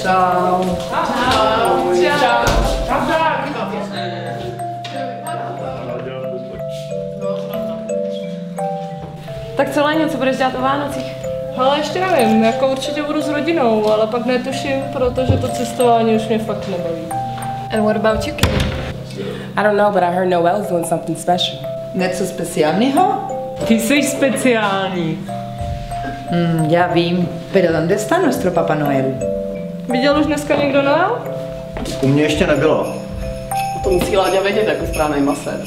Čau. Čau. Tak co, Léňo, co budeš dělat o Vánocích? Ale ještě nevím, jako určitě budu s rodinou, ale pak netuším, protože to cestování už mě fakt nebaví. And what about you, Kitty? I don't know, but I heard Noel's doing something special. Něco speciálního? Ty jsi speciální. Ya vím. Pero ¿dónde está nuestro Papá Noel? Viděl už dneska někdo Noel? U mě ještě nebylo. To musí Láďa vědět jako správný masér.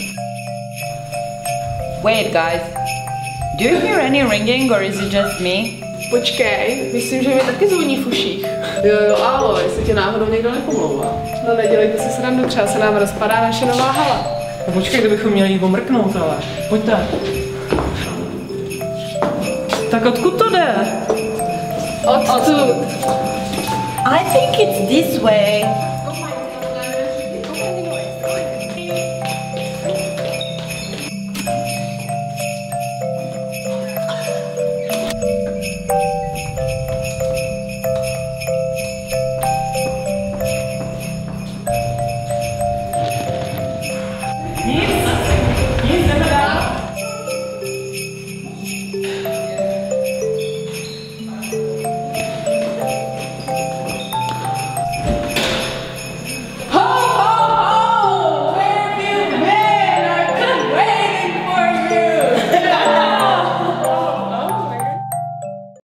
Wait, guys. Do you hear any ringing or is it just me? Počkej, myslím, že mi taky zvoní v uších. Jo, álo, jestli tě náhodou někdo nepomlouvá. No nedělejte si srandu, třeba se nám rozpadá naše nová hala. No počkej, to bychom měli jí omrknout, ale. Pojďte. Tak odkud to jde? Odtud. I think it's this way. Nic,